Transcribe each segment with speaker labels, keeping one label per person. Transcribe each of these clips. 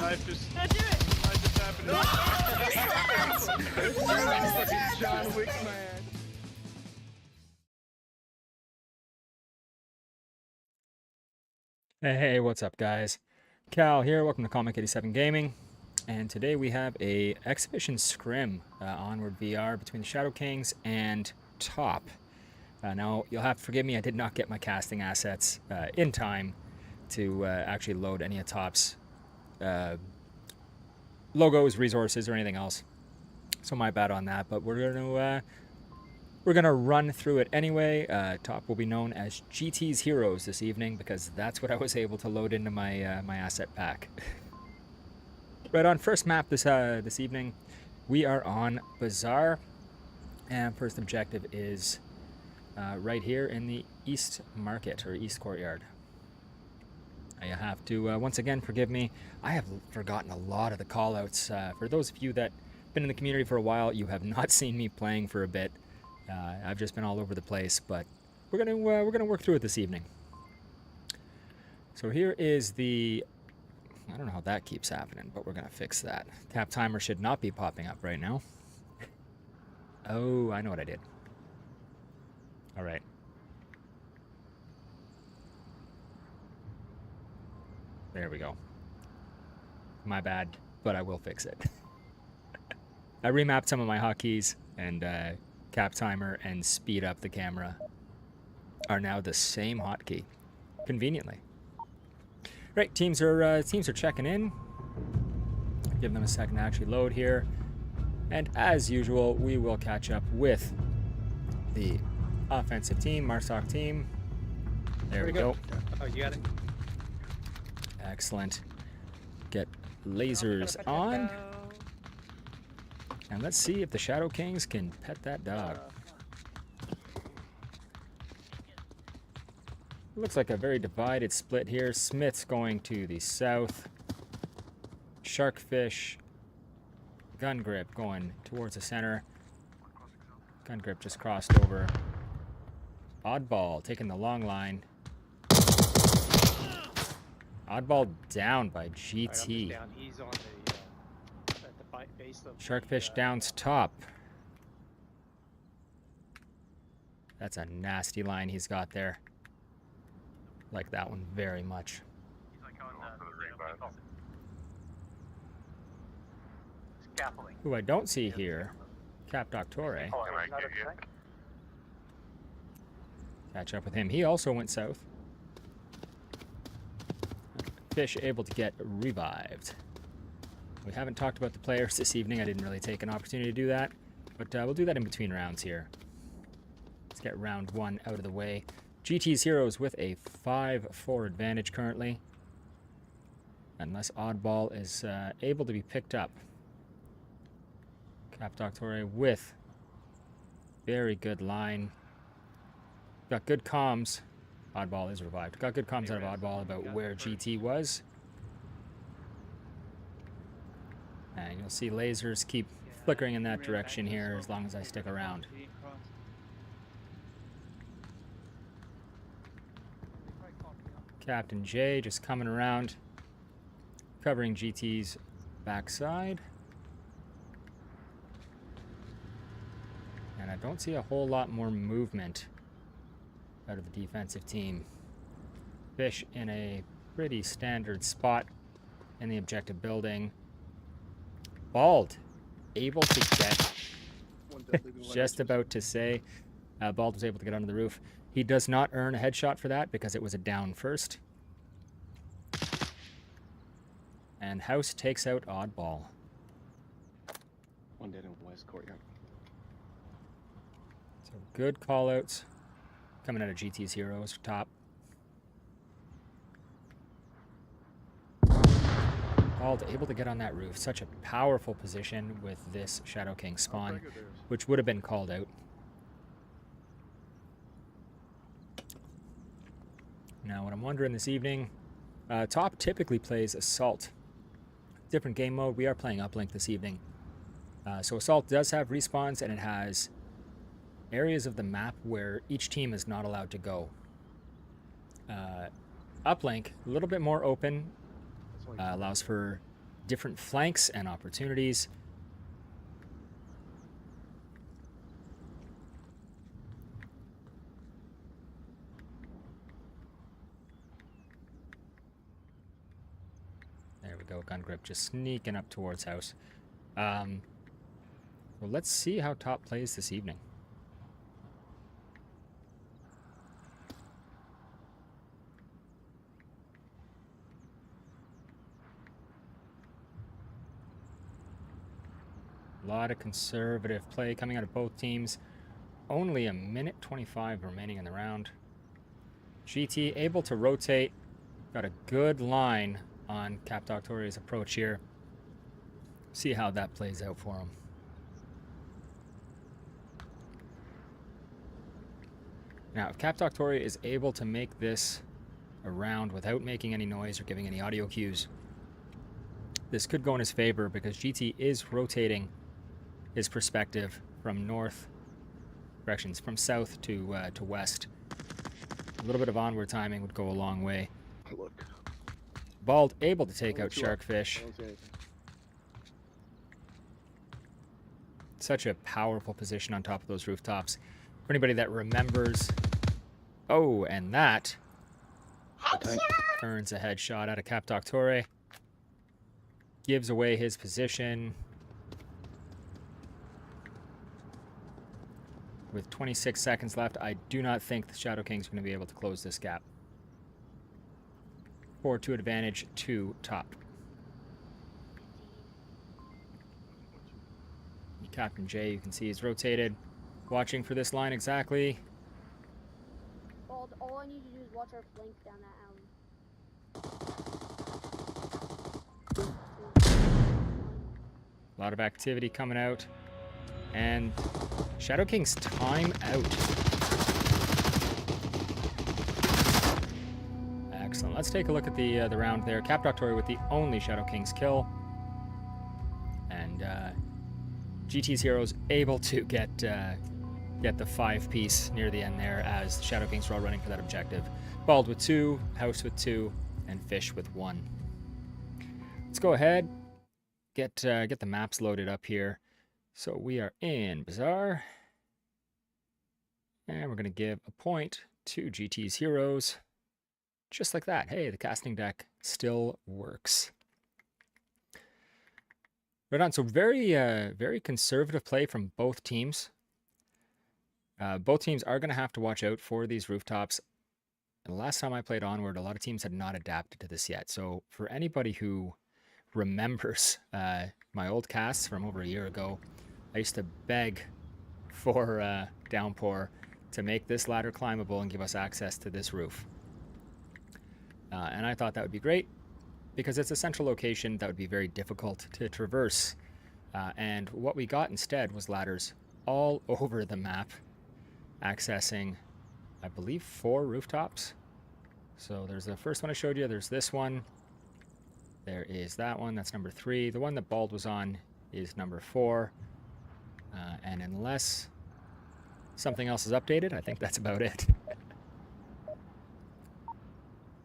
Speaker 1: Life just
Speaker 2: I do it.
Speaker 1: life just happening.
Speaker 3: John Wick, man.
Speaker 4: Hey, what's up, guys? Cal here. Welcome to Comic 87 Gaming. And today we have a exhibition scrim Onward VR between the Shadow Kings and Top. Now, you'll have to forgive me, I did not get my casting assets in time to actually load any of Top's logos, resources, or anything else. So my bad on that, but we're gonna run through it anyway. Top will be known as GT's Heroes this evening because that's what I was able to load into my my asset pack. Right on first map this evening, we are on Bazaar, and first objective is right here in the East Market or East Courtyard. You have to once again forgive me. I have forgotten a lot of the callouts. For those of you that have been in the community for a while, you have not seen me playing for a bit. I've just been all over the place, but we're gonna work through it this evening. So here is the. I don't know how that keeps happening, but we're gonna fix that. Tap timer should not be popping up right now. Oh, I know what I did. All right. There we go. My bad, but I will fix it. I remapped some of my hotkeys, and cap timer and speed up the camera are now the same hotkey, conveniently. Right, teams are checking in. Give them a second to actually load here, and as usual, we will catch up with the offensive team, Marsoc team. There we go.
Speaker 3: Oh, you got it.
Speaker 4: Excellent. Get lasers on. And let's see if the Shadow Kings can pet that dog. Looks like a very divided split here. Smith's going to the south. Sharkfish. Gun Grip going towards the center. Gun Grip just crossed over. Oddball taking the long line. Oddball down by GT.
Speaker 3: Right, he's on the, at the base of
Speaker 4: Sharkfish downs top. That's a nasty line he's got there. Like that one very much. Who I don't see here, Cap Doctore. Catch up with him. He also went south. Fish able to get revived. We haven't talked about the players this evening. I didn't really take an opportunity to do that, but we'll do that in between rounds here. Let's get round one out of the way. GT's Heroes with a 5-4 advantage currently, unless Oddball is able to be picked up. Cap Doctore with very good line. Got good comms. Oddball is revived. Got good comms out of Oddball about where GT was. And you'll see lasers keep flickering in that direction here as long as I stick around. Captain J just coming around, covering GT's backside. And I don't see a whole lot more movement out of the defensive team. Fish in a pretty standard spot in the objective building. Bald, able to get, just about to say, Bald was able to get under the roof. He does not earn a headshot for that because it was a down first. And House takes out Oddball.
Speaker 3: one dead in West Courtyard.
Speaker 4: So good callouts coming out of GT's Heroes top. Bald able to get on that roof. Such a powerful position with this Shadow King spawn, which would have been called out. Now, what I'm wondering this evening, Top typically plays Assault. Different game mode. We are playing Uplink this evening. So Assault does have respawns, and it has areas of the map where each team is not allowed to go. Uplink, a little bit more open, allows for different flanks and opportunities. There we go, gun grip just sneaking up towards house. Well, let's see how top plays this evening. A lot of conservative play coming out of both teams. Only a minute 25 remaining in the round. GT able to rotate. Got a good line on Cap Doctoria's approach here. See how that plays out for him. Now, if Cap Doctoria is able to make this a round without making any noise or giving any audio cues, this could go in his favor because GT is rotating his perspective from from south to west. A little bit of onward timing would go a long way.
Speaker 1: Look.
Speaker 4: Bald able to take out Sharkfish. Such a powerful position on top of those rooftops. For anybody that remembers. Oh, and that earns a headshot out of Cap Doctore. Gives away his position. With 26 seconds left, I do not think the Shadow Kings are going to be able to close this gap. 4-2 advantage to top. Captain J, you can see, is rotated. Watching for this line exactly.
Speaker 2: All I need to do is watch our flank down that alley.
Speaker 4: A lot of activity coming out. And Shadow King's time out. Excellent. Let's take a look at the round there. Cap Doctoria with the only Shadow King's kill. And GT's heroes able to get the 5-piece near the end there as the Shadow Kings were all running for that objective. Bald with 2, House with 2, and Fish with 1. Let's go ahead, get the maps loaded up here. So we are in Bazaar, and we're going to give a point to GT's heroes, just like that. Hey, the casting deck still works. Right on. So very conservative play from both teams. Both teams are going to have to watch out for these rooftops. And the last time I played Onward, a lot of teams had not adapted to this yet. So for anybody who remembers my old casts from over a year ago, I used to beg for Downpour to make this ladder climbable and give us access to this roof. And I thought that would be great because it's a central location that would be very difficult to traverse. And what we got instead was ladders all over the map, accessing, I believe, 4 rooftops. So there's the first one I showed you. There's this one. There is that one. That's number 3. The one that Bald was on is number 4. And unless something else is updated, I think that's about it.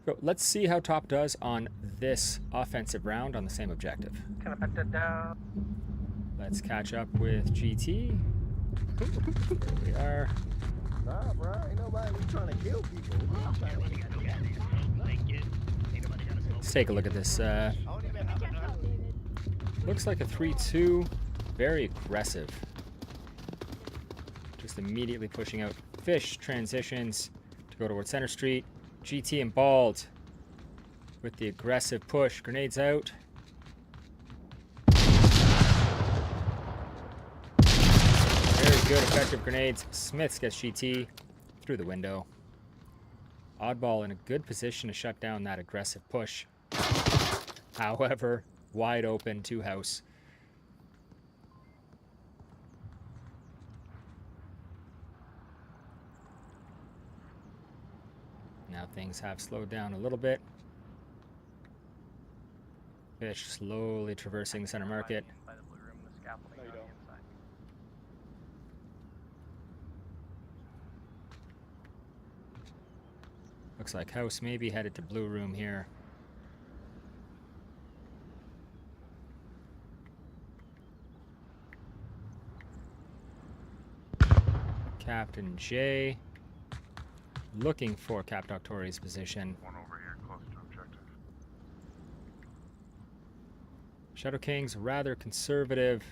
Speaker 4: So let's see how top does on this offensive round on the same objective. Let's catch up with GT. Here we are.
Speaker 1: Nah, bro, ain't nobody trying to kill people.
Speaker 4: Let's take a look at this. Looks like a 3-2. Very aggressive. Just immediately pushing out. Fish transitions to go towards Center Street. GT and Bald with the aggressive push. Grenades out. Very good, effective grenades. Smiths gets GT through the window. Oddball in a good position to shut down that aggressive push. However, wide open to House. Now things have slowed down a little bit. Fish slowly traversing the center market. Looks like House may be headed to blue room here. Captain J looking for Cap Doctori's position.
Speaker 5: One over here, close to objective.
Speaker 4: Shadow King's rather conservative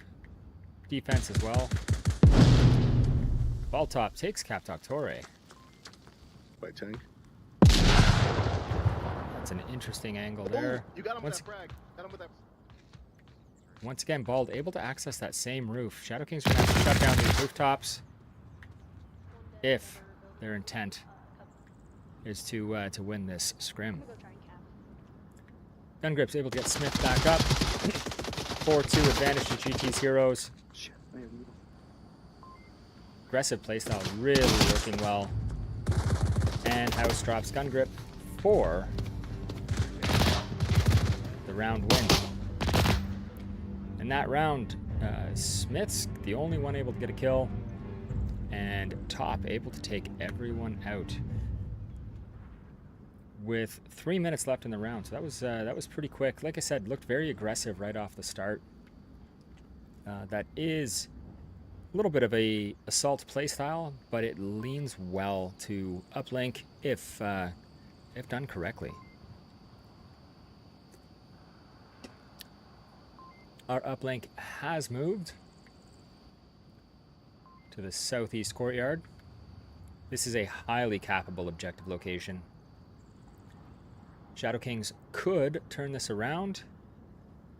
Speaker 4: defense as well. Ball top takes Cap Doctore.
Speaker 6: By tank.
Speaker 4: That's an interesting angle there.
Speaker 1: You got him with
Speaker 4: Once-
Speaker 1: that frag. Got him with that.
Speaker 4: Once again, Bald able to access that same roof. Shadow King's gonna have to shut down these rooftops if their intent is to win this scrim.
Speaker 2: I'm gonna go try and cap.
Speaker 4: Gun Grip's able to get Smith back up. 4-2 advantage to GT's Heroes.
Speaker 3: Shit, man.
Speaker 4: Aggressive playstyle really working well. And House drops Gun Grip for the round win. In that round, Smith's the only one able to get a kill, and Top able to take everyone out with 3 minutes left in the round. So that was pretty quick. Like I said, looked very aggressive right off the start. That is a little bit of a assault playstyle, but it leans well to uplink if done correctly. Our uplink has moved to the southeast courtyard. This is a highly capable objective location. Shadow Kings could turn this around,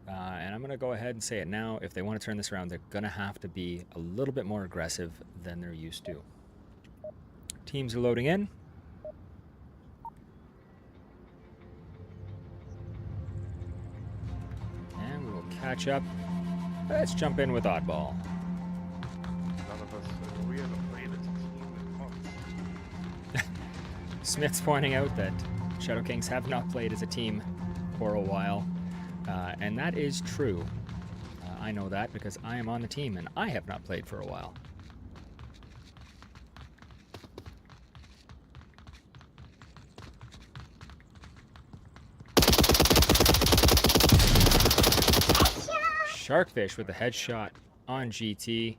Speaker 4: and I'm going to go ahead and say it now. If they want to turn this around, they're going to have to be a little bit more aggressive than they're used to. Teams are loading in. And we will catch up. Let's jump in with Oddball.
Speaker 5: None of us, we haven't played as a team in months.
Speaker 4: Smith's pointing out that Shadow Kings have not played as a team for a while, and that is true. I know that because I am on the team and I have not played for a while. Sharkfish with a headshot on GT.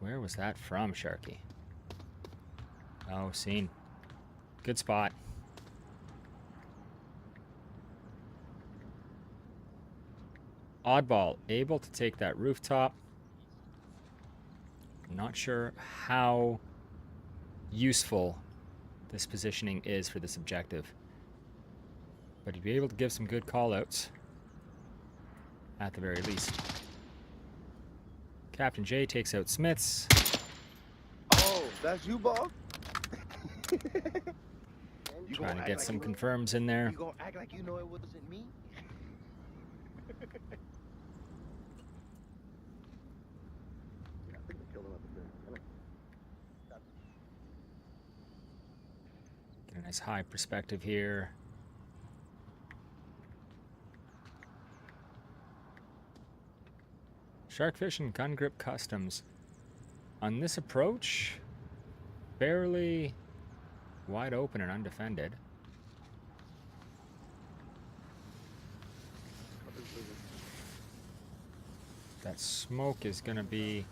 Speaker 4: Where was that from, Sharky? Oh, seen. Good spot. Oddball able to take that rooftop. Not sure how useful this positioning is for this objective, but he'd be able to give some good callouts at the very least. Captain J takes out Smiths.
Speaker 1: Oh, that's you, Bob? You
Speaker 4: Trying
Speaker 1: gonna
Speaker 4: to
Speaker 1: act
Speaker 4: get
Speaker 1: like
Speaker 4: some
Speaker 1: you-
Speaker 4: confirms in there.
Speaker 1: You gonna act like you know it wasn't me? Yeah, I think they killed him at the beginning.
Speaker 4: Get a nice high perspective here. Sharkfish and Gun Grip Customs. On this approach, fairly wide open and undefended. That smoke is going to be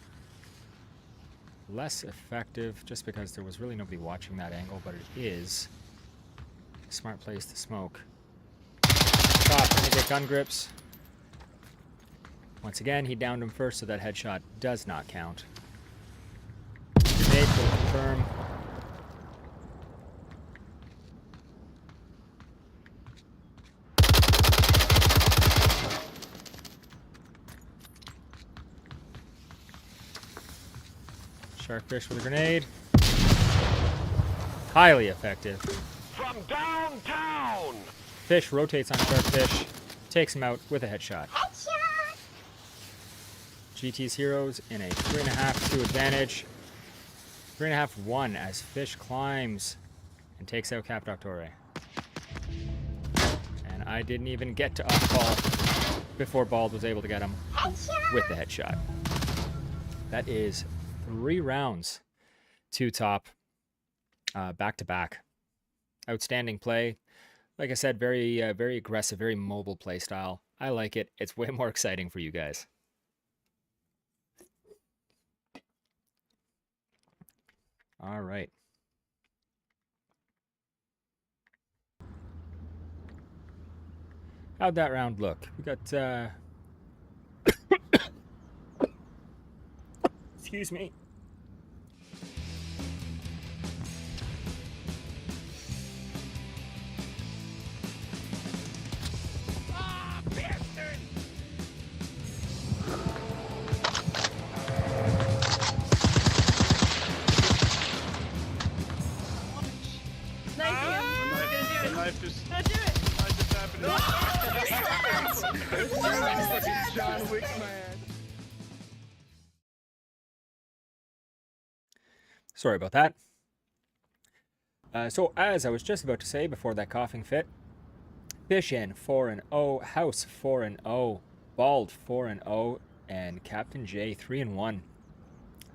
Speaker 4: less effective just because there was really nobody watching that angle, but it is a smart place to smoke. Top, going to get Gun Grips. Once again, he downed him first, so that headshot does not count. Grenade will confirm. Sharkfish with a grenade. Highly effective.
Speaker 7: From downtown!
Speaker 4: Fish rotates on Sharkfish, takes him out with a headshot. GT's Heroes in a 3.5-2 advantage. 3.5-1 as Fish climbs and takes out Cap Doctore. And I didn't even get to up-ball before Bald was able to get him with the headshot. That is 3 rounds to Top, back to back. Outstanding play. Like I said, very aggressive, very mobile play style. I like it. It's way more exciting for you guys. All right. How'd that round look? We got, excuse me.
Speaker 5: The knife just happened.
Speaker 3: Fucking John Wick, man.
Speaker 4: Sorry about that. So as I was just about to say before that coughing fit, Fish in 4-0, House 4-0, Bald 4-0, and Captain J 3-1.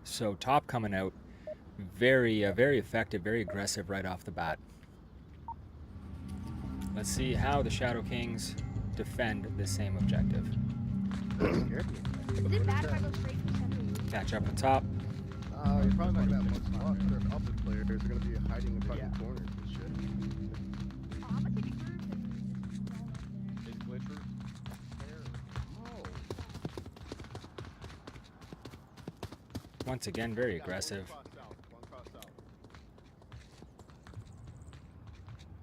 Speaker 4: So top coming out, very effective, very aggressive right off the bat. Let's see how the Shadow Kings defend the same objective.
Speaker 2: Is it bad if I go straight for center?
Speaker 4: Catch up on top.
Speaker 1: You're probably not gonna have much luck. Their other players are gonna be hiding in fucking corners and shit.
Speaker 2: Oh, I'm gonna take a group and just fall
Speaker 5: Is Glitcher there?
Speaker 1: Oh.
Speaker 4: Once again, very aggressive.
Speaker 1: One cross south.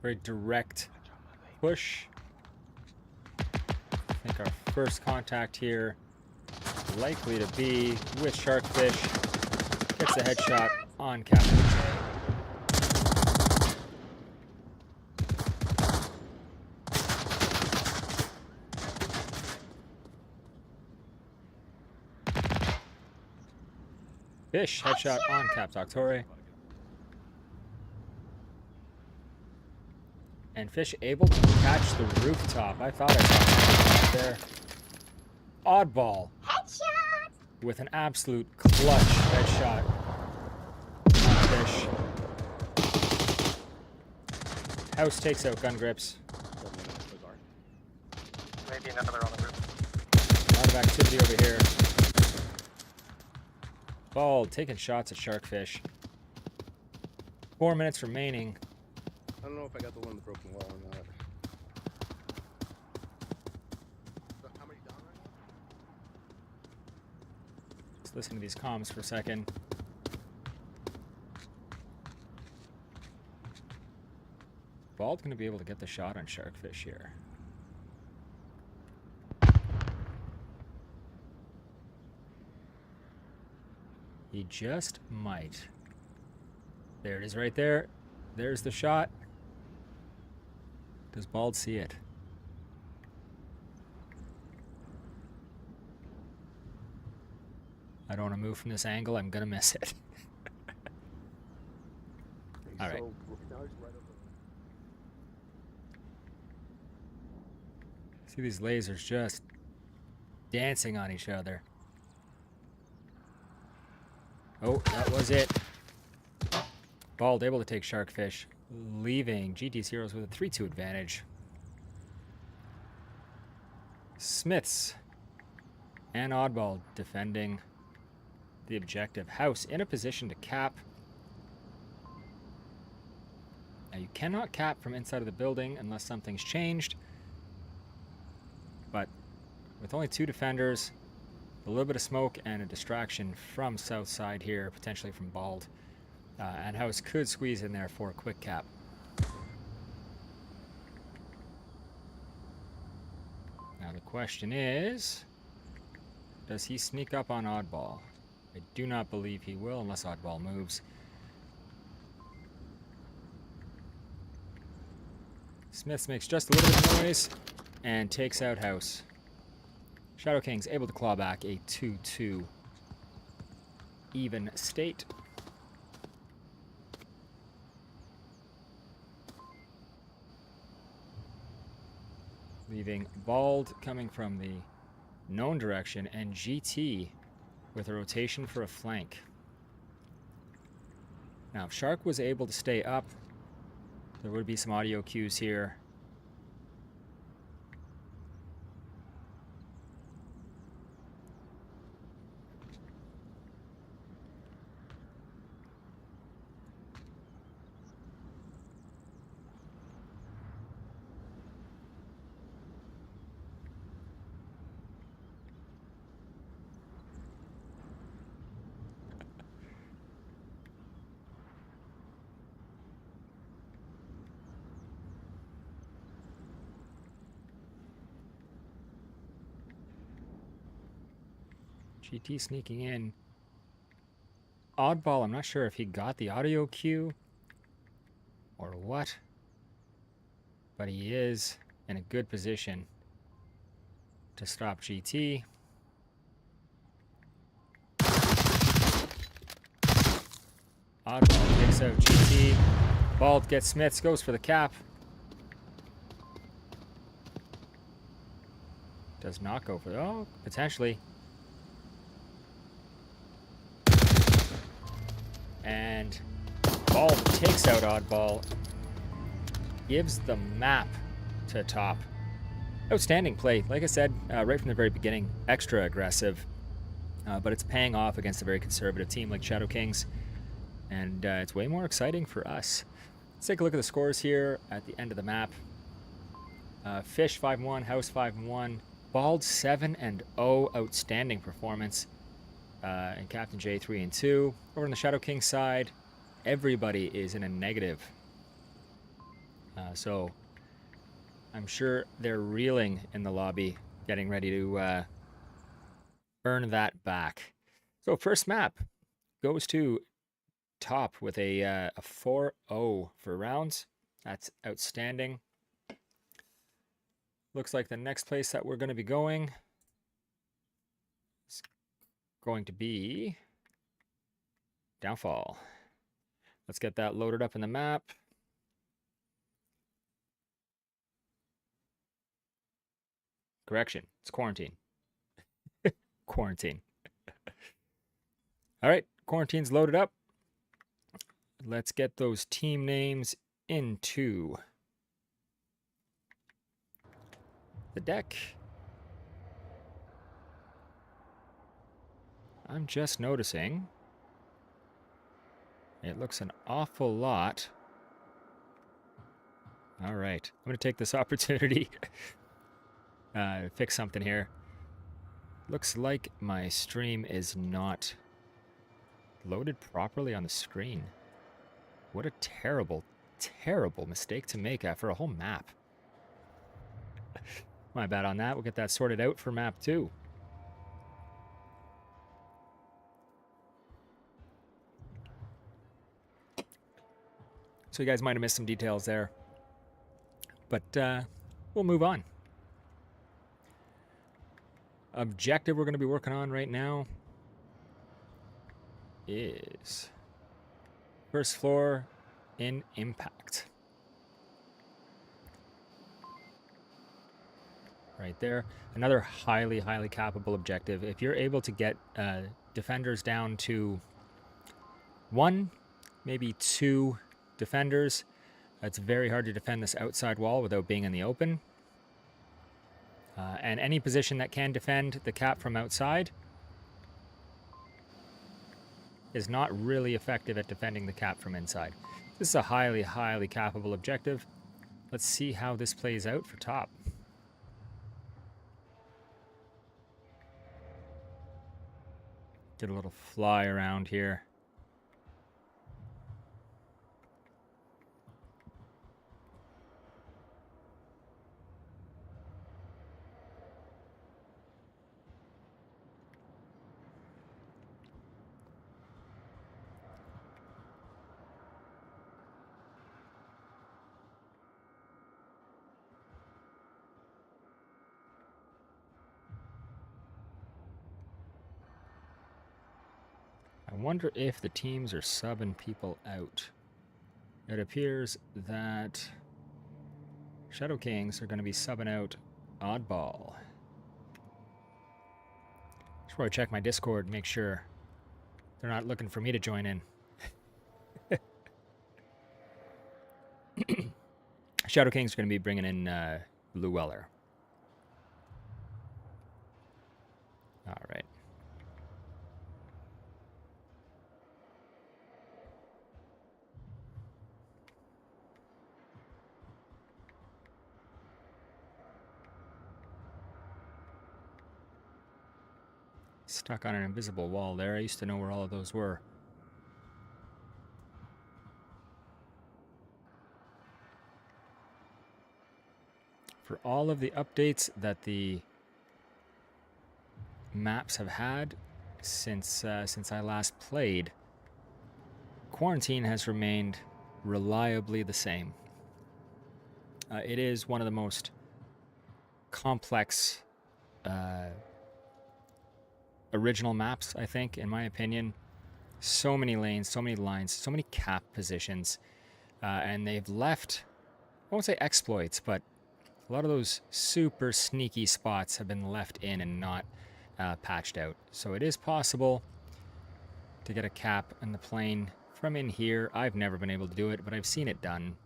Speaker 4: Very direct push. I think our first contact here likely to be with Sharkfish. Gets a headshot on Captain Fish, headshot on Cap Doctore. And Fish able to catch the rooftop. I thought I saw him there. Oddball.
Speaker 2: Headshot!
Speaker 4: With an absolute clutch headshot on Fish. House takes out gun grips.
Speaker 3: Maybe another on the roof.
Speaker 4: A lot of activity over here. Bald taking shots at Sharkfish. 4 minutes remaining.
Speaker 1: I don't know if I got the one with the broken wall or not. So how many down right now?
Speaker 4: Let's listen to these comms for a second. Bald going to be able to get the shot on Sharkfish here. He just might. There it is right there. There's the shot. Does Bald see it? I don't want to move from this angle. I'm going to miss it. All right.
Speaker 1: So, now he's right over
Speaker 4: See these lasers just dancing on each other. Oh, that was it. Bald able to take Sharkfish, leaving GT's Heroes with a 3-2 advantage. Smiths and Oddball defending the objective. House in a position to cap. Now you cannot cap from inside of the building unless something's changed. But with only 2 defenders, a little bit of smoke and a distraction from south side here, potentially from Bald. And House could squeeze in there for a quick cap. Now the question is, does he sneak up on Oddball? I do not believe he will unless Oddball moves. Smiths makes just a little bit of noise and takes out House. Shadow Kings able to claw back a 2-2 even state. Leaving Bald coming from the known direction and GT with a rotation for a flank. Now, if Shark was able to stay up, there would be some audio cues here. GT sneaking in. Oddball, I'm not sure if he got the audio cue or what, but he is in a good position to stop GT. Oddball takes out GT. Bald gets Smiths, goes for the cap. Does not go for the... Oh, potentially. And Bald takes out Oddball. Gives the map to Top. Outstanding play. Like I said, right from the very beginning, extra aggressive. But it's paying off against a very conservative team like Shadow Kings. And it's way more exciting for us. Let's take a look at the scores here at the end of the map. Fish 5-1, House 5-1, Bald 7-0, outstanding performance. And Captain J 3-2. Over on the Shadow King side, everybody is in a negative. So I'm sure they're reeling in the lobby, getting ready to earn that back. So first map goes to Top with a 4-0 for rounds. That's outstanding. Looks like the next place that we're going to be going is going to be Downfall. Let's get that loaded up in the map. Correction, it's Quarantine. Quarantine. All right, Quarantine's loaded up. Let's get those team names into the deck. I'm just noticing it looks an awful lot. All right, I'm going to take this opportunity to fix something here. Looks like my stream is not loaded properly on the screen. What a terrible, terrible mistake to make for a whole map. My bad on that. We'll get that sorted out for map 2. So you guys might have missed some details there. But we'll move on. Objective we're going to be working on right now is first floor in Impact. Right there. Another highly, highly capable objective. If you're able to get defenders down to 1, maybe 2 defenders, it's very hard to defend this outside wall without being in the open. And any position that can defend the cap from outside is not really effective at defending the cap from inside. This is a highly, highly capable objective. Let's see how this plays out for Top. Get a little fly around here. I wonder if the teams are subbing people out. It appears that Shadow Kings are going to be subbing out Oddball. Should probably check my Discord and make sure they're not looking for me to join in. Shadow Kings are going to be bringing in Llewellyn. All right. Stuck on an invisible wall there. I used to know where all of those were. For all of the updates that the maps have had, since I last played, quarantine has remained reliably the same. It is one of the most complex original maps, I think, in my opinion. So many lanes, so many lines, so many cap positions, and they've left, I won't say exploits, but a lot of those super sneaky spots have been left in and not patched out. So it is possible to get a cap in the plane from in here. I've never been able to do it, but I've seen it done.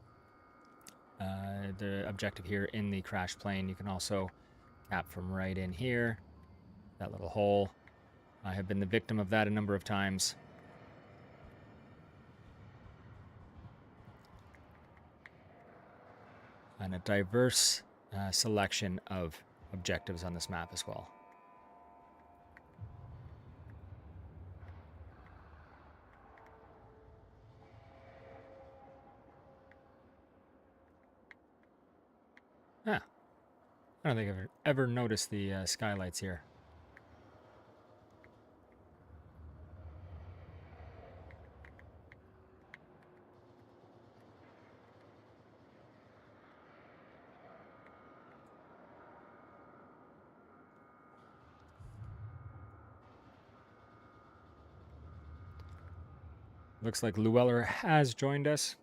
Speaker 4: The objective here in the crash plane, you can also cap from right in here, that little hole. I have been the victim of that a number of times. And a diverse selection of objectives on this map as well. Ah, I don't think I've ever noticed the skylights here. Looks like Llewellyn has joined us,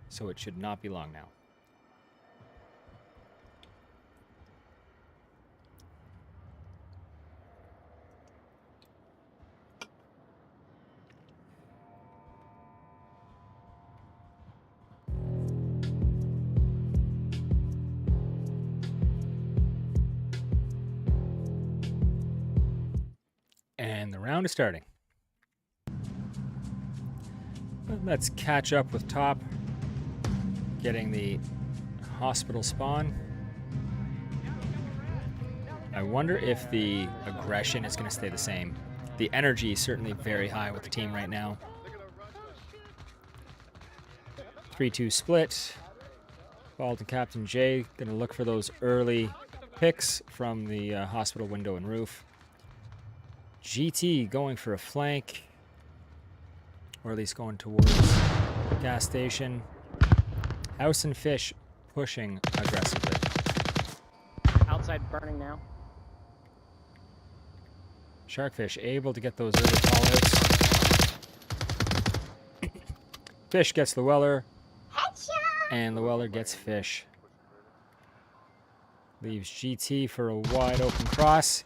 Speaker 4: so it should not be long now. And the round is starting. Let's catch up with top, getting the hospital spawn. I wonder if the aggression is going to stay the same. The energy is certainly very high with the team right now. 3-2 split. Ball to Captain J. Going to look for those early picks from the hospital window and roof. GT going for a flank, or at least going towards gas station. House and Fish pushing aggressively.
Speaker 8: Outside burning now.
Speaker 4: Sharkfish able to get those early callouts. Fish gets Llewellyn, and Llewellyn gets Fish. Leaves GT for a wide open cross,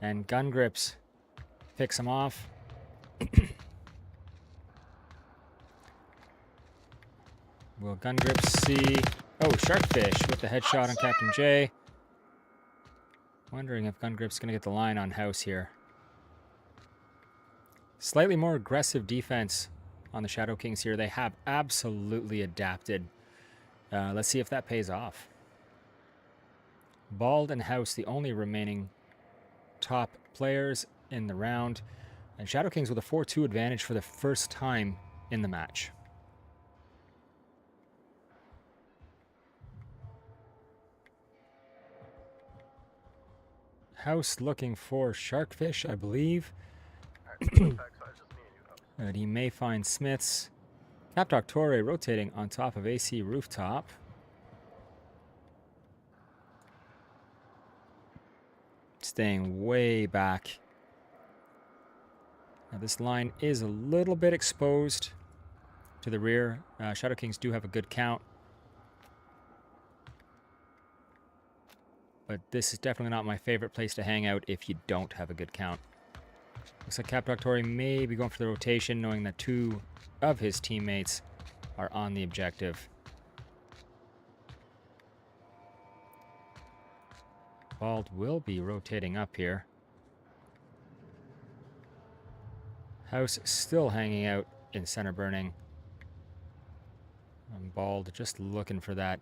Speaker 4: and Gun Grips picks him off. Will Gun Grips see... Oh, Sharkfish with the headshot on Captain J. Wondering if Gun Grips going to get the line on House here. Slightly more aggressive defense on the Shadow Kings here. They have absolutely adapted. Let's see if that pays off. Bald and House, the only remaining top players in the round. And Shadow Kings with a 4-2 advantage for the first time in the match. House looking for Sharkfish, I believe. But he may find Smiths. Cap Doctore rotating on top of AC rooftop. Staying way back. Now this line is a little bit exposed to the rear. Shadow Kings do have a good count. But this is definitely not my favorite place to hang out if you don't have a good count. Looks like Cap Doctore may be going for the rotation, knowing that two of his teammates are on the objective. Bald will be rotating up here. House still hanging out in center burning. And Bald just looking for that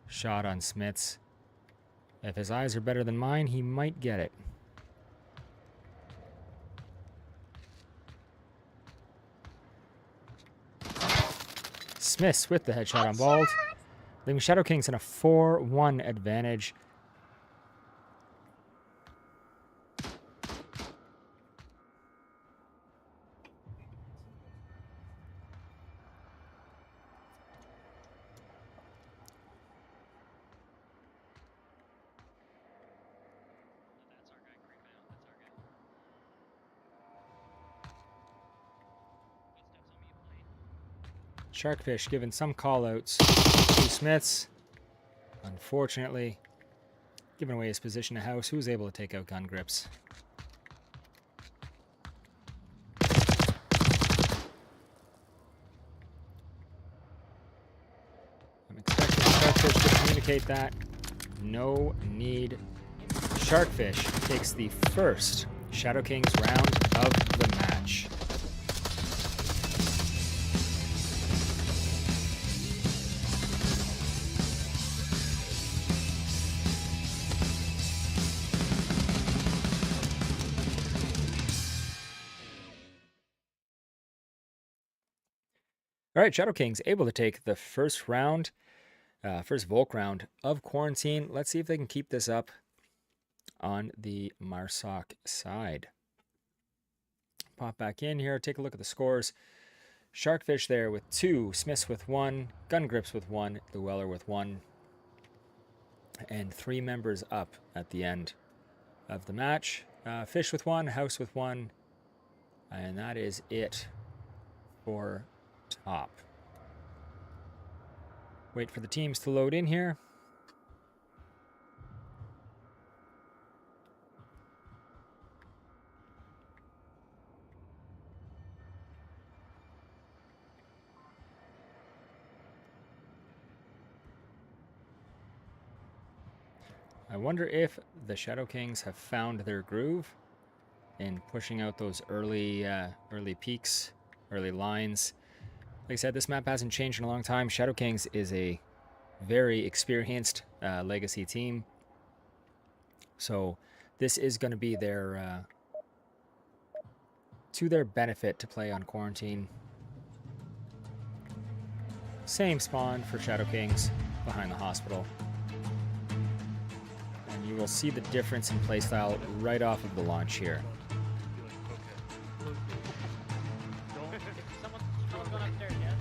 Speaker 4: shot on Smiths. If his eyes are better than mine, he might get it. Smiths with the headshot on Bald. Leaving Shadow Kings in a 4-1 advantage. Sharkfish given some callouts to Smiths. Unfortunately, giving away his position to House, who was able to take out gun grips. I'm expecting Sharkfish to communicate that. No need. Sharkfish takes the first Shadow Kings round of the match. All right, Shadow Kings able to take the first round, first Volk round of quarantine. Let's see if they can keep this up on the Marsoc side. Pop back in here, take a look at the scores. Sharkfish there with 2, Smiths with 1, Gun Grips with 1, Llewellyn with 1, and 3 members up at the end of the match. Fish with 1, House with 1, and that is it for top. Wait for the teams to load in here. I wonder if the Shadow Kings have found their groove in pushing out those early peaks, early lines. Like I said, this map hasn't changed in a long time. Shadow Kings is a very experienced legacy team. So this is going to be their to their benefit to play on quarantine. Same spawn for Shadow Kings behind the hospital. And you will see the difference in playstyle right off of the launch here.
Speaker 8: Someone's going upstairs, yeah?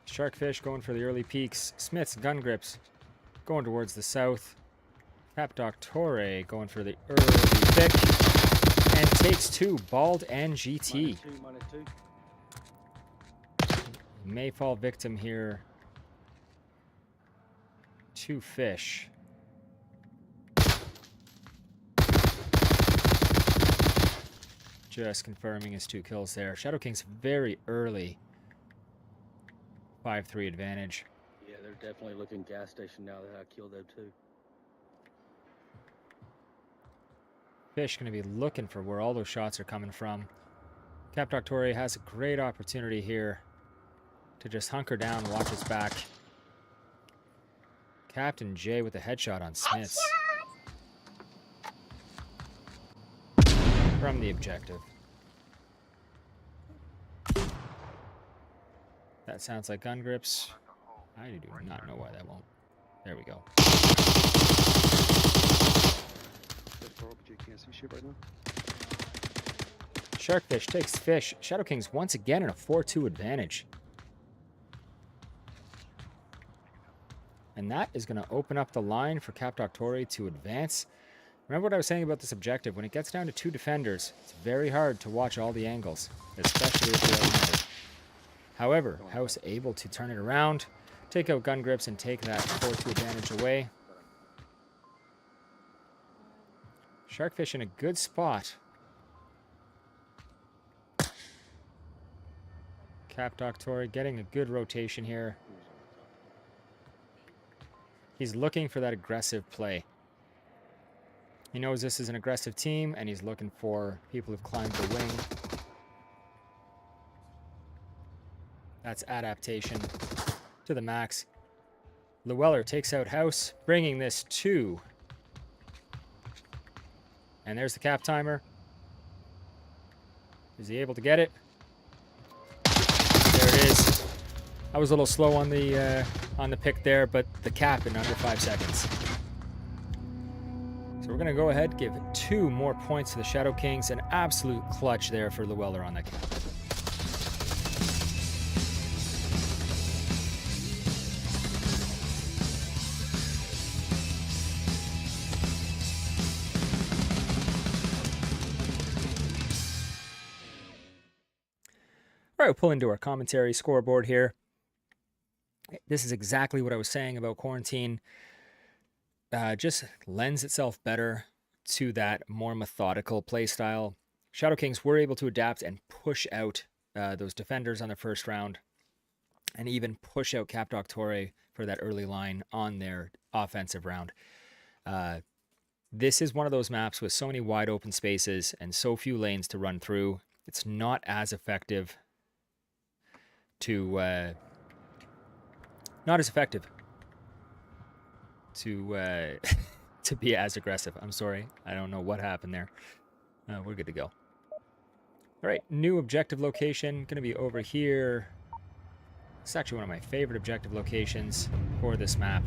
Speaker 4: Sharkfish going for the early peaks. Smith's Gun Grips going towards the south. Cap Doctore going for the early pick. And takes 2, Bald and GT. May fall victim here to Fish. Just confirming his 2 kills there. Shadow King's very early 5-3 advantage.
Speaker 9: Yeah, they're definitely looking gas station now that I killed them too.
Speaker 4: Fish going to be looking for where all those shots are coming from. Cap Doctore has a great opportunity here to just hunker down, watch his back. Captain J with a headshot on Smiths. From the objective. That sounds like gun grips. I do not know why that won't. There we go. Sharkfish takes Fish. Shadow Kings once again in a 4-2 advantage. And that is going to open up the line for Cap Doctore to advance. Remember what I was saying about this objective. When it gets down to 2 defenders, it's very hard to watch all the angles, especially if you're outnumbered. However, House able to turn it around, take out gun grips, and take that 4-2 advantage away. Sharkfish in a good spot. Cap Doctore getting a good rotation here. He's looking for that aggressive play. He knows this is an aggressive team, and he's looking for people who've climbed the wing. That's adaptation to the max. Llewellyn takes out House, bringing this to... And there's the cap timer. Is he able to get it? There it is. I was a little slow on the pick there, but the cap in under 5 seconds. So we're going to go ahead, give 2 more points to the Shadow Kings. An absolute clutch there for Llewellyn on that cap. All right, we'll pull into our commentary scoreboard here. This is exactly what I was saying about quarantine. Just lends itself better to that more methodical play style. Shadow Kings were able to adapt and push out those defenders on the first round, and even push out Cap Doctore for that early line on their offensive round. This is one of those maps with so many wide open spaces and so few lanes to run through. It's not as effective to to be as aggressive. I'm sorry, I don't know what happened there. We're good to go. All right, new objective location, gonna be over here. It's actually one of my favorite objective locations for this map.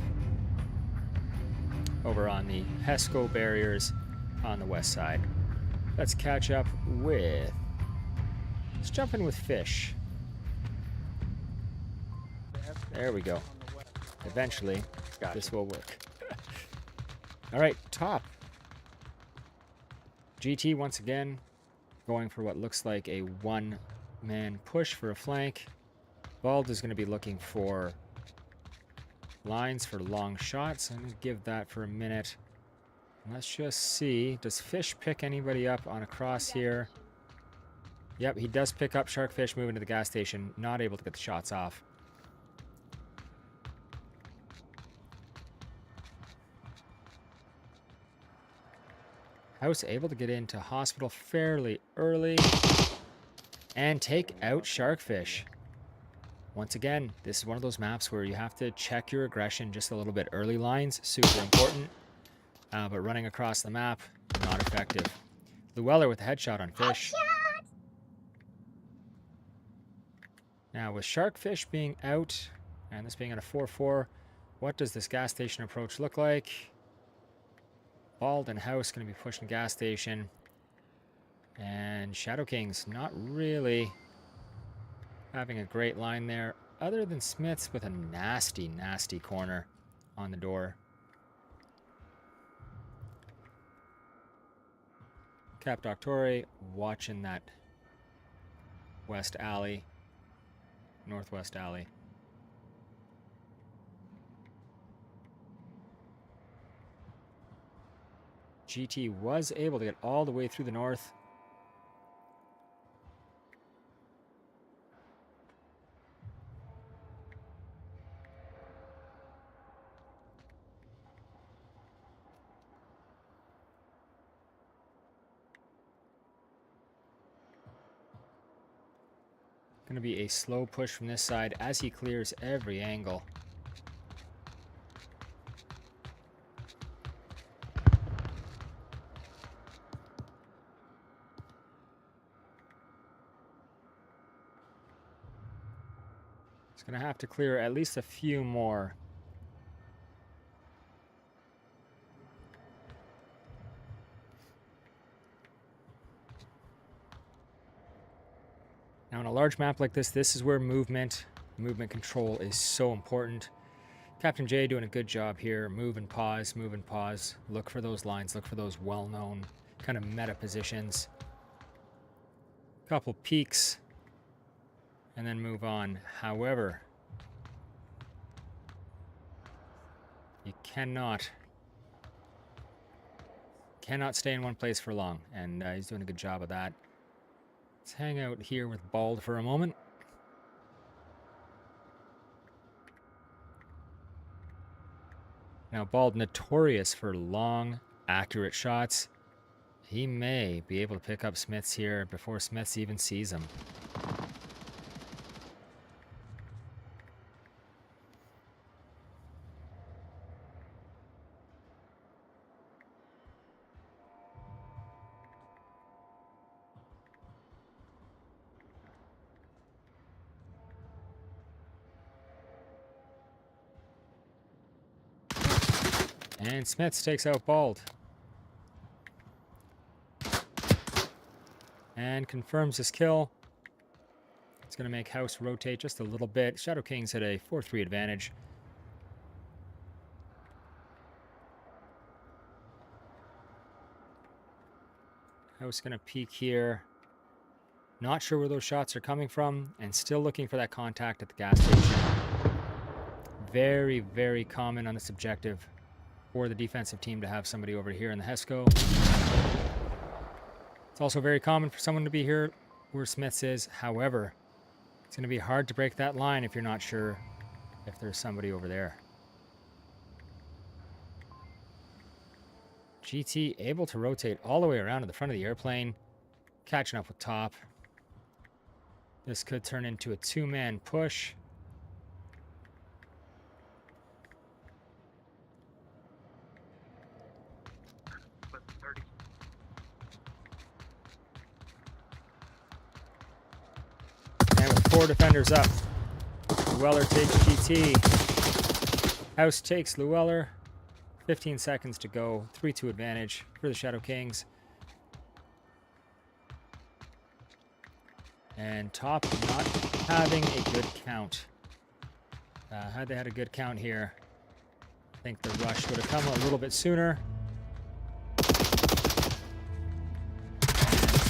Speaker 4: Over on the Hesco barriers on the west side. Let's catch up with... Let's jump in with Fish. There we go. Eventually, this will work. All right, top. GT once again going for what looks like a one-man push for a flank. Bald is going to be looking for lines for long shots. I'm going to give that for a minute. Let's just see. Does Fish pick anybody up on a cross here? Yep, he does pick up Sharkfish moving to the gas station. Not able to get the shots off. House able to get into hospital fairly early and take out Sharkfish. Once again, this is one of those maps where you have to check your aggression just a little bit. Early lines, super important, but running across the map, not effective. Llewellyn with a headshot on Fish. Now with Sharkfish being out, and this being at a 4-4, what does this gas station approach look like? Bald and House going to be pushing gas station. And Shadow Kings not really having a great line there, other than Smiths with a nasty, nasty corner on the door. Cap Doctore watching that west alley, northwest alley. GT was able to get all the way through the north. Going to be a slow push from this side as he clears every angle. He's going to have to clear at least a few more. Now, on a large map like this is where movement control is so important. Captain J doing a good job here. Move and pause, move and pause. Look for those lines, look for those well-known kind of meta positions. Couple peeks, and then move on. However, you cannot stay in one place for long, and he's doing a good job of that. Let's hang out here with Bald for a moment. Now, Bald, notorious for long, accurate shots. He may be able to pick up Smiths here before Smiths even sees him. And Smiths takes out Bald. And confirms his kill. It's going to make House rotate just a little bit. Shadow Kings had a 4-3 advantage. House going to peek here. Not sure where those shots are coming from, and still looking for that contact at the gas station. Very, very common on this objective for the defensive team to have somebody over here in the HESCO. It's also very common for someone to be here where Smith's is. However, it's going to be hard to break that line if you're not sure if there's somebody over there. GT able to rotate all the way around to the front of the airplane, catching up with top. This could turn into a two-man push. And with 4 defenders up, Llewellyn takes GT. House takes Llewellyn. 15 seconds to go. 3-2 advantage for the Shadow Kings. And top not having a good count. Had they had a good count here, I think the rush would have come a little bit sooner.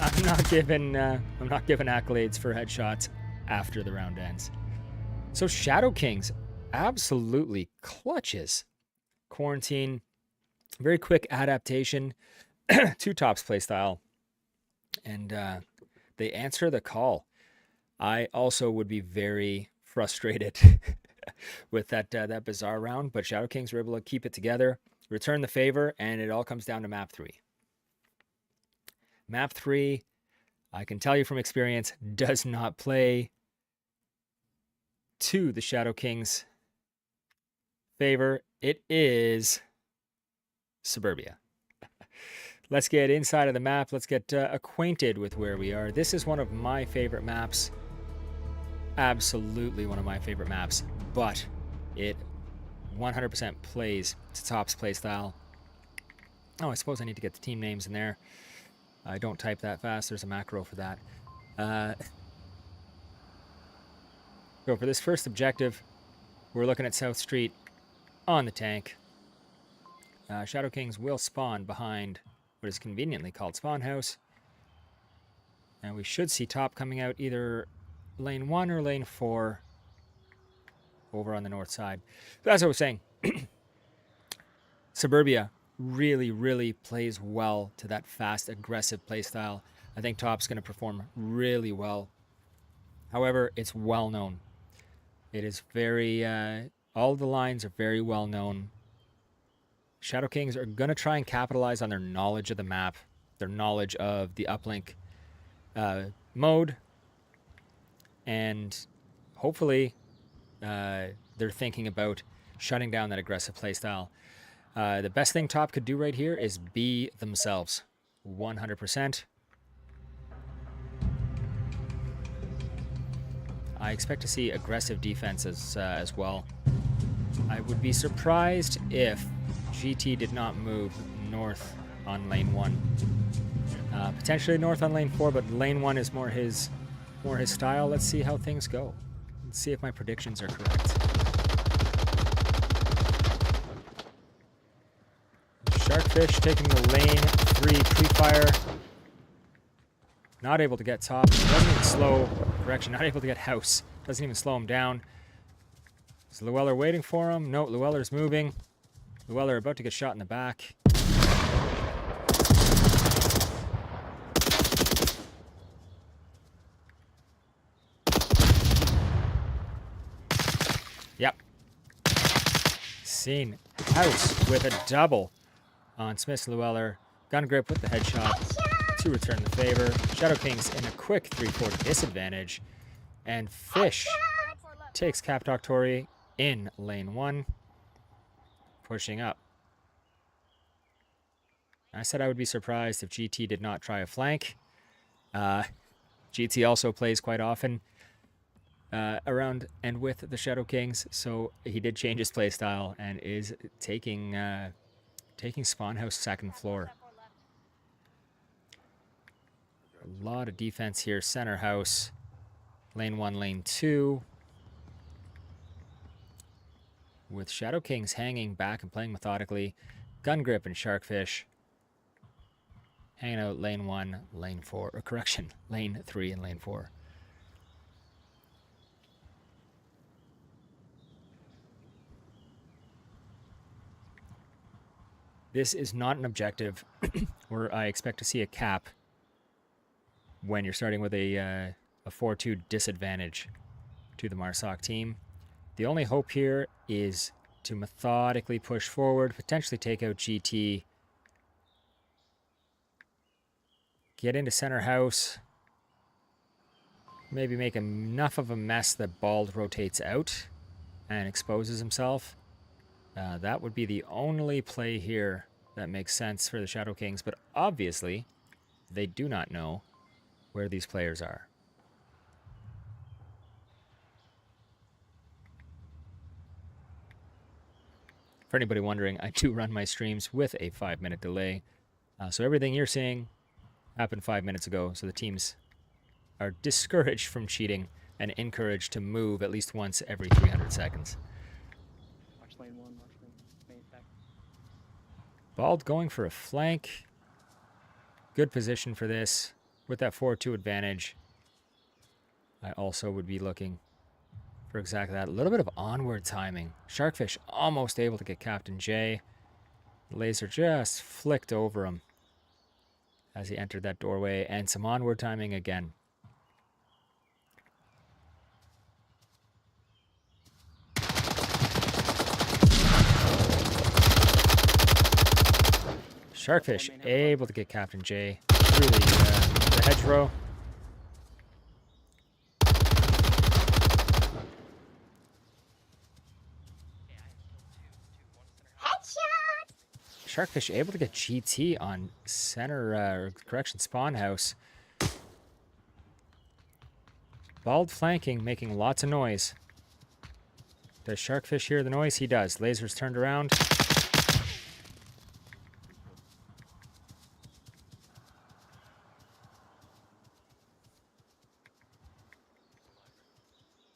Speaker 4: I'm not giving accolades for headshots after the round ends. So Shadow Kings absolutely clutches quarantine. Very quick adaptation to Top's playstyle, and they answer the call. I also would be very frustrated with that bizarre round, but Shadow Kings were able to keep it together, return the favor, and it all comes down to map 3. Map 3, I can tell you from experience, does not play to the Shadow Kings' favor. It is Suburbia. Let's get inside of the map. Let's get acquainted with where we are. This is one of my favorite maps. Absolutely one of my favorite maps. But it 100% plays to Top's playstyle. Oh, I suppose I need to get the team names in there. I don't type that fast. There's a macro for that. So for this first objective, we're looking at South Street on the tank. Shadow Kings will spawn behind what is conveniently called Spawn House. And we should see Top coming out either lane 1 or lane 4 over on the north side. So as I was saying, Suburbia really, really plays well to that fast, aggressive playstyle. I think Top's going to perform really well. However, it's well known. It is very, all the lines are very well known. Shadow Kings are going to try and capitalize on their knowledge of the map, their knowledge of the uplink mode, and hopefully they're thinking about shutting down that aggressive playstyle. The best thing Top could do right here is be themselves, 100%. I expect to see aggressive defenses as well. I would be surprised if GT did not move north on lane 1. Potentially north on lane 4, but lane 1 is more his style. Let's see how things go. Let's see if my predictions are correct. Sharkfish taking the lane 3 pre-fire. Not able to get Top. Doesn't even slow. Correction, not able to get House. Doesn't even slow him down. Is Llewellyn waiting for him? No, Llewellyn's moving. Llewellyn about to get shot in the back. Yep. Seen House with a double on Smith's Llewellyn. Gun grip with the headshot to return the favor. Shadow Kings in a quick 3-4 disadvantage. And Fish takes Cap Doctori in lane 1. Pushing up. I said I would be surprised if GT did not try a flank. GT also plays quite often around and with the Shadow Kings, so he did change his playstyle and is taking Spawn House second floor. A lot of defense here. Center house, lane 1, lane 2. With Shadow Kings hanging back and playing methodically. Gun grip and Sharkfish hanging out lane 1, lane 4, or correction, lane 3 and lane 4. This is not an objective where I expect to see a cap when you're starting with a 4-2 disadvantage to the Marsoc team. The only hope here is to methodically push forward, potentially take out GT, get into center house, maybe make enough of a mess that Bald rotates out and exposes himself. That would be the only play here that makes sense for the Shadow Kings, but obviously they do not know where these players are. For anybody wondering, I do run my streams with a 5-minute delay. So everything you're seeing happened 5 minutes ago, so the teams are discouraged from cheating and encouraged to move at least once every 300 seconds.
Speaker 8: Watch lane 1, watch lane main attack.
Speaker 4: Bald going for a flank. Good position for this. With that 4-2 advantage, I also would be looking for exactly that. A little bit of onward timing. Sharkfish almost able to get Captain J. The laser just flicked over him as he entered that doorway, and some onward timing again. Sharkfish able to get Captain J through the hedgerow. Sharkfish able to get GT on center, correction, spawn house. Bald flanking, making lots of noise. Does Sharkfish hear the noise? He does. Laser's turned around.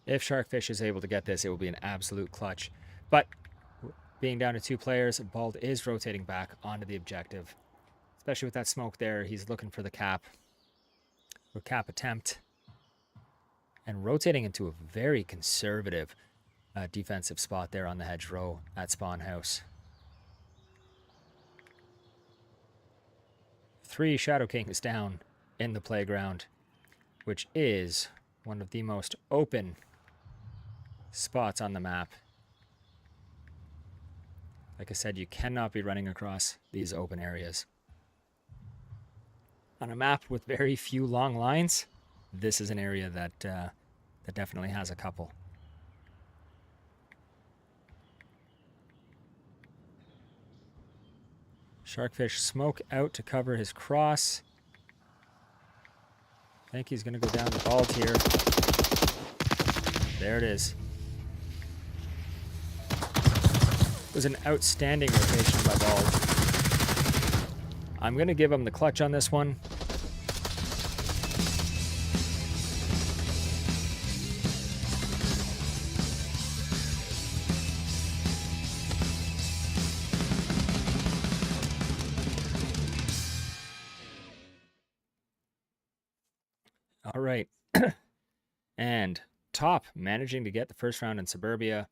Speaker 4: If Sharkfish is able to get this, it will be an absolute clutch. But being down to 2 players, Bald is rotating back onto the objective. Especially with that smoke there, he's looking for the cap. Or cap attempt. And rotating into a very conservative defensive spot there on the hedgerow at spawn house. 3 Shadow Kings down in the playground, which is one of the most open spots on the map. Like I said, you cannot be running across these open areas. On a map with very few long lines, this is an area that that definitely has a couple. Sharkfish smoke out to cover his cross. I think he's going to go down the Bald here. There it is. It was an outstanding rotation by Bald. I'm going to give him the clutch on this one. All right. And Top managing to get the first round in Suburbia.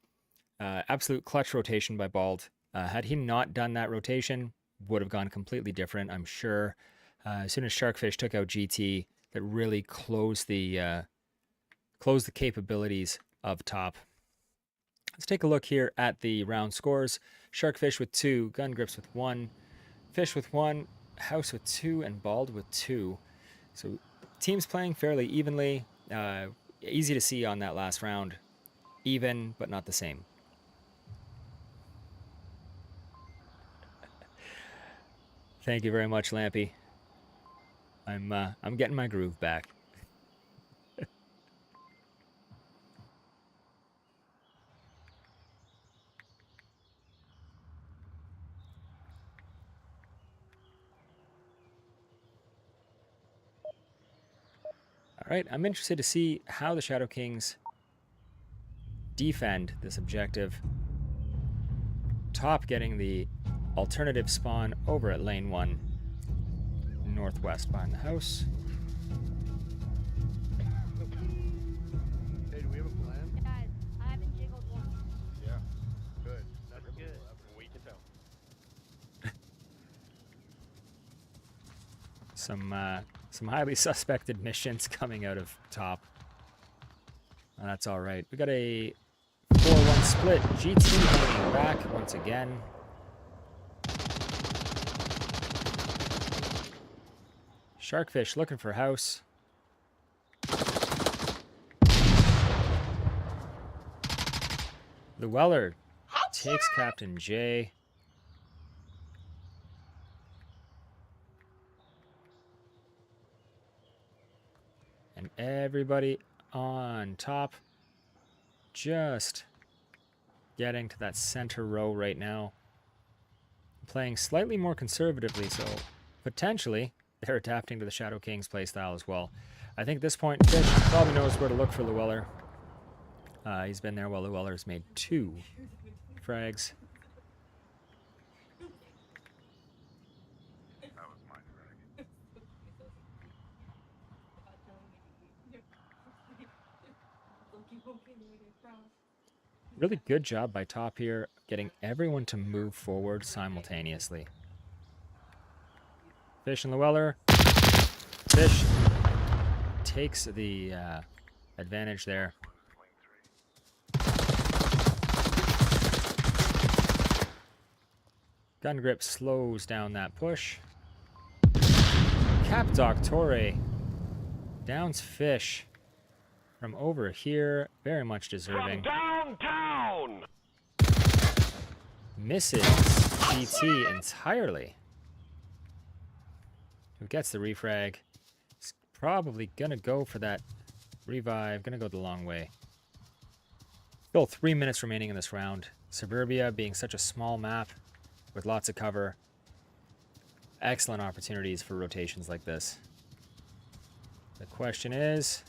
Speaker 4: Absolute clutch rotation by Bald. Had he not done that rotation, would have gone completely different, I'm sure. As soon as Sharkfish took out GT, that really closed the capabilities of Top. Let's take a look here at the round scores. Sharkfish with 2, Gun Grips with 1, Fish with 1, House with 2, and Bald with 2. So teams playing fairly evenly. Easy to see on that last round. Even, but not the same. Thank you very much, Lampy. I'm getting my groove back. All right, I'm interested to see how the Shadow Kings defend this objective. Top getting the alternative spawn over at lane 1, northwest behind the house.
Speaker 1: Hey, do we have a plan?
Speaker 2: Guys, I haven't jiggled once.
Speaker 1: Yeah. Good. Never
Speaker 8: Good.
Speaker 1: will ever.
Speaker 3: We can tell.
Speaker 4: Some highly suspected missions coming out of top. That's all right. We got a 4-1 split. GT hanging back once again. Sharkfish looking for house. Llewellyn takes Captain J. And everybody on top just getting to that center row right now. Playing slightly more conservatively, so potentially they're adapting to the Shadow King's playstyle as well. I think at this point, Fish probably knows where to look for Llewellyn. He's been there while Llewellyn's made 2 frags.
Speaker 5: That was my frag.
Speaker 4: Really good job by top here, getting everyone to move forward simultaneously. Fish and Llewellyn. Fish takes the advantage there. Gun grip slows down that push. Cap Doctore downs Fish from over here, very much deserving.
Speaker 7: From downtown!
Speaker 4: Misses GT entirely. Who gets the refrag? He's probably gonna go for that revive, gonna go the long way. Still 3 minutes remaining in this round. Suburbia being such a small map with lots of cover. Excellent opportunities for rotations like this. The question is,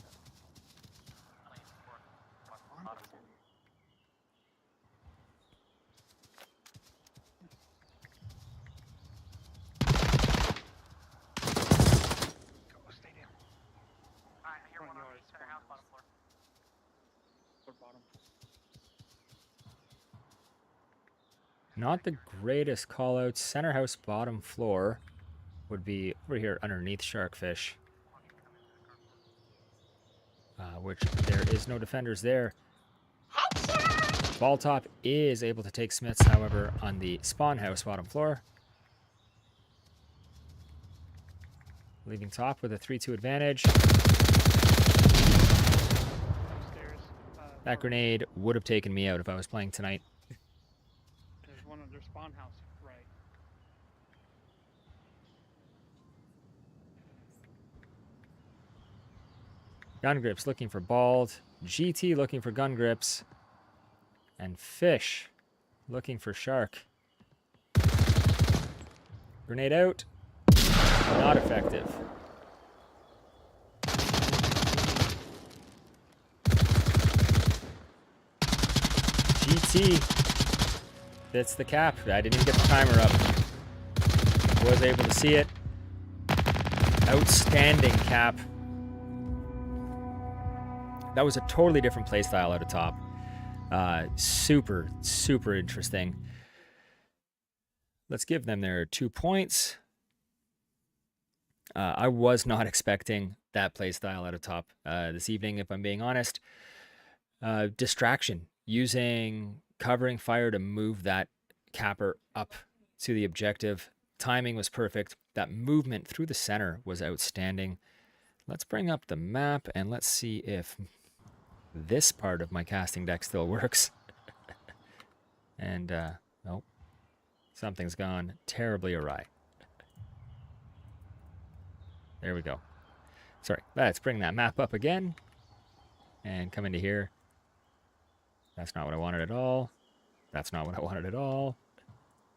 Speaker 4: not the greatest callouts. Center house bottom floor would be over here underneath Sharkfish. Which there is no defenders there. Ball top is able to take Smiths, however, on the spawn house bottom floor. Leaving top with a 3-2 advantage. That grenade would have taken me out if I was playing tonight.
Speaker 8: There's one under spawn house, right?
Speaker 4: Gun grips looking for bald. GT looking for gun grips. And Fish looking for shark. Grenade out. Not effective. GT fits the cap. I didn't even get the timer up. Was able to see it. Outstanding cap. That was a totally different playstyle out of top. Super, super interesting. Let's give them their 2 points. I was not expecting that playstyle out of top this evening, if I'm being honest. Distraction. Using covering fire to move that capper up to the objective. Timing was perfect. That movement through the center was outstanding. Let's bring up the map and let's see if this part of my casting deck still works. And, nope. Something's gone terribly awry. There we go. Sorry, let's bring that map up again. And come into here. That's not what I wanted at all. That's not what I wanted at all.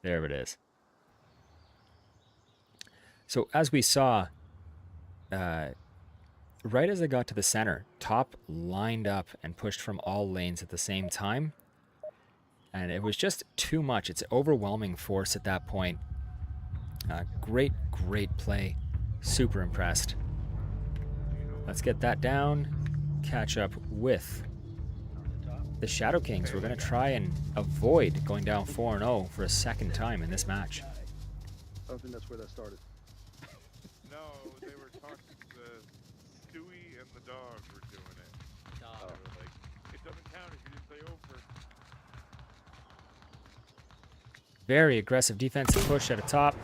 Speaker 4: There it is. So as we saw, right as I got to the center, top lined up and pushed from all lanes at the same time. And it was just too much. It's overwhelming force at that point. Great, great play. Super impressed. Let's get that down. Catch up with the Shadow Kings. We're going to try and avoid going down 4-0 for a second time in this match.
Speaker 6: I don't think that's where that started.
Speaker 5: No, they were talking. Stewie and the dog were doing it. They were like, it doesn't count if you didn't say over.
Speaker 4: Very aggressive defensive push at the top.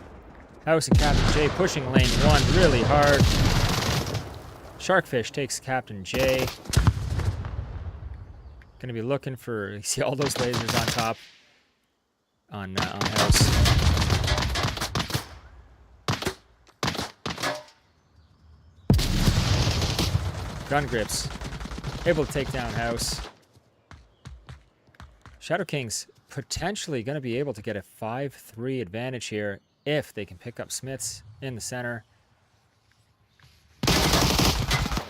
Speaker 4: House and Captain J pushing lane 1 really hard. Sharkfish takes Captain J. Gonna be looking for, you see all those lasers on top on House. Gun grips, able to take down House. Shadow Kings potentially gonna be able to get a 5-3 advantage here if they can pick up Smiths in the center.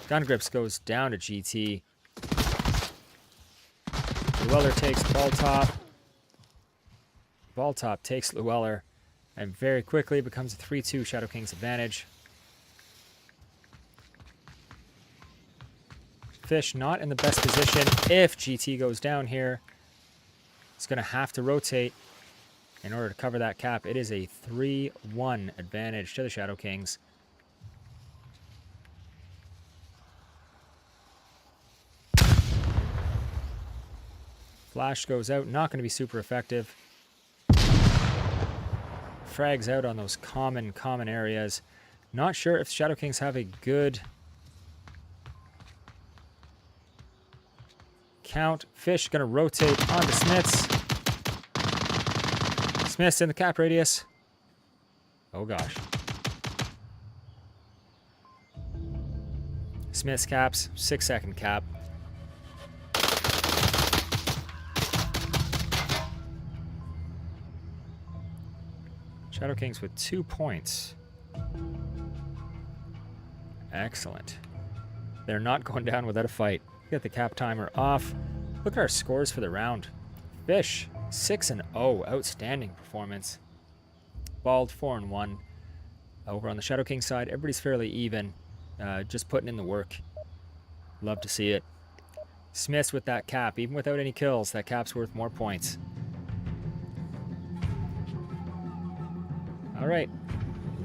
Speaker 4: Gun grips goes down to GT. Llewellyn takes ball top. Ball top takes Llewellyn and very quickly becomes a 3-2 Shadow Kings advantage. Fish not in the best position if GT goes down here. It's going to have to rotate in order to cover that cap. It is a 3-1 advantage to the Shadow Kings. Flash goes out, not going to be super effective. Frags out on those common areas. Not sure if Shadow Kings have a good count. Fish going to rotate onto Smiths. Smiths in the cap radius. Oh gosh. Smiths caps, 6-second cap. Shadow Kings with 2 points. Excellent. They're not going down without a fight. Get the cap timer off. Look at our scores for the round. Fish, 6-0. Outstanding performance. Bald, 4-1. Over on the Shadow King side, everybody's fairly even. Just putting in the work. Love to see it. Smiths with that cap. Even without any kills, that cap's worth more points. All right,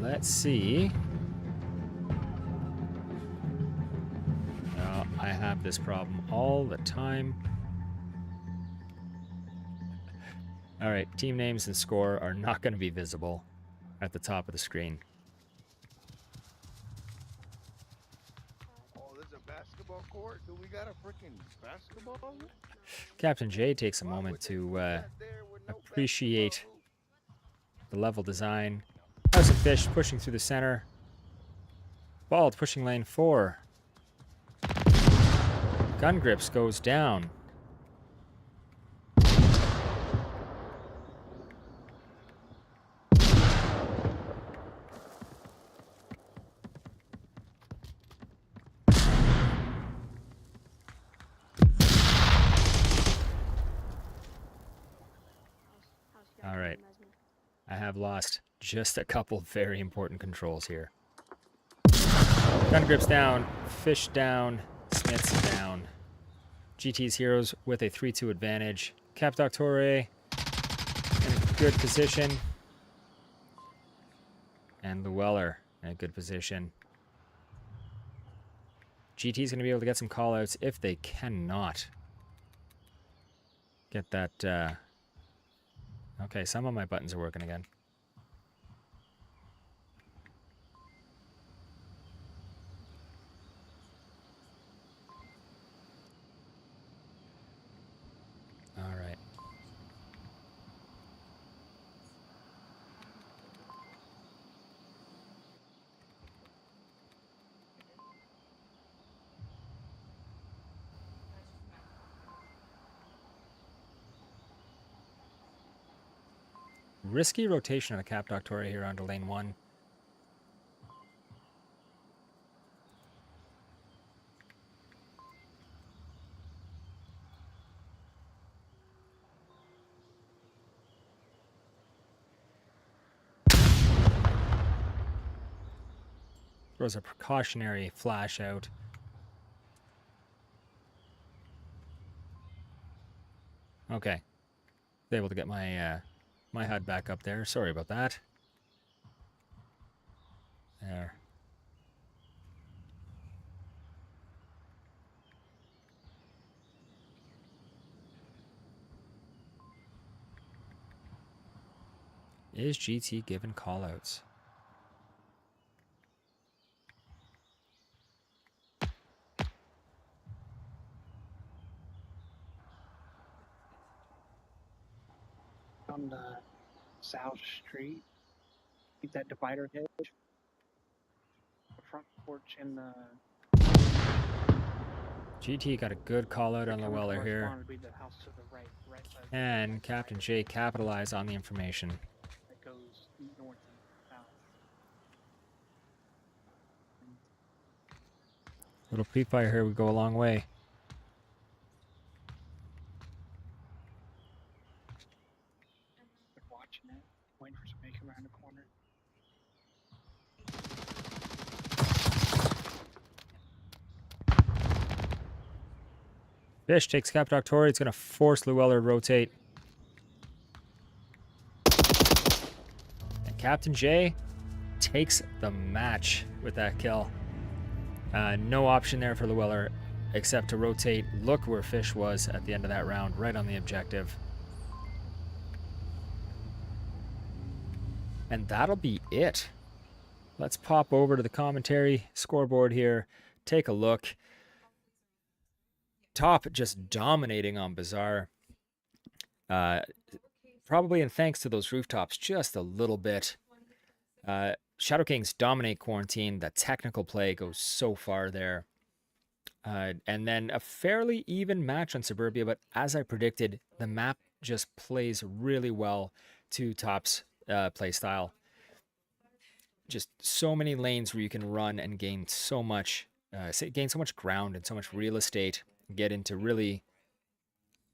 Speaker 4: let's see. I have this problem all the time. All right, team names and score are not going to be visible at the top of the screen.
Speaker 1: Oh, there's a basketball court? Do we got a freaking basketball?
Speaker 4: Captain J takes a moment to appreciate the level design. House of Fish pushing through the center. Bald pushing lane 4. Gun grips goes down. All right. I have lost just a couple very important controls here. Gun grips down, Fish down, Smiths down. GT's heroes with a 3-2 advantage. Cap Doctore in a good position. And Llewellyn in a good position. GT's going to be able to get some callouts if they cannot get that. Okay, some of my buttons are working again. All right. Risky rotation of the Cap Doctore here onto lane 1. throws a precautionary flash out. Okay. Was able to get my my HUD back up there. Sorry about that. There. Is GT given callouts?
Speaker 8: On the South Street. Keep that divider hedge. The front porch and the.
Speaker 4: GT got a good call out on the Weller here.
Speaker 8: Would be the house to the right side.
Speaker 4: And Captain J capitalized on the information.
Speaker 8: That goes north and south.
Speaker 4: Little pre-fire here would go a long way.
Speaker 8: They're watching it, waiting for somebody to come around the corner.
Speaker 4: Fish takes Cap Doctor. It's going to force Llewellyn to rotate. And Captain J takes the match with that kill. No option there for Llewellyn except to rotate. Look where Fish was at the end of that round, right on the objective. And that'll be it. Let's pop over to the commentary scoreboard here. Take a look. Top just dominating on Bazaar. Probably in thanks to those rooftops just a little bit. Shadow Kings dominate Quarantine. The technical play goes so far there. And then a fairly even match on Suburbia, but as I predicted, the map just plays really well to Top's play style. Just so many lanes where you can run and gain so much ground and so much real estate. Get into really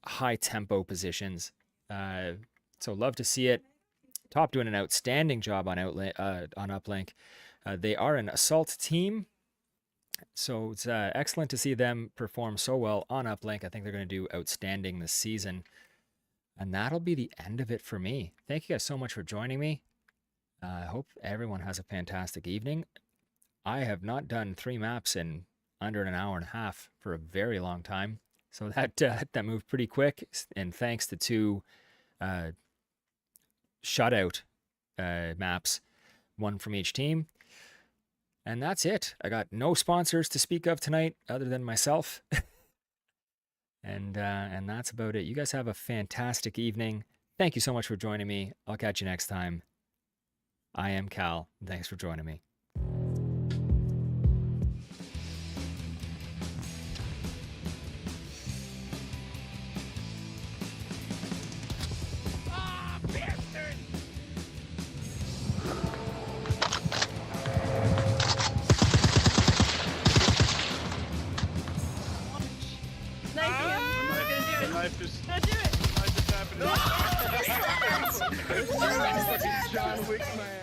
Speaker 4: high tempo positions. So love to see it. Top doing an outstanding job on Uplink. They are an assault team, so it's excellent to see them perform so well on Uplink. I think they're going to do outstanding this season. And that'll be the end of it for me. Thank you guys so much for joining me. I hope everyone has a fantastic evening. I have not done 3 maps in under an hour and a half for a very long time. So that moved pretty quick. And thanks to 2 shutout maps, 1 from each team. And that's it. I got no sponsors to speak of tonight other than myself. and that's about it. You guys have a fantastic evening. Thank you so much for joining me. I'll catch you next time. I am Cal. Thanks for joining me.
Speaker 5: John Wick, man.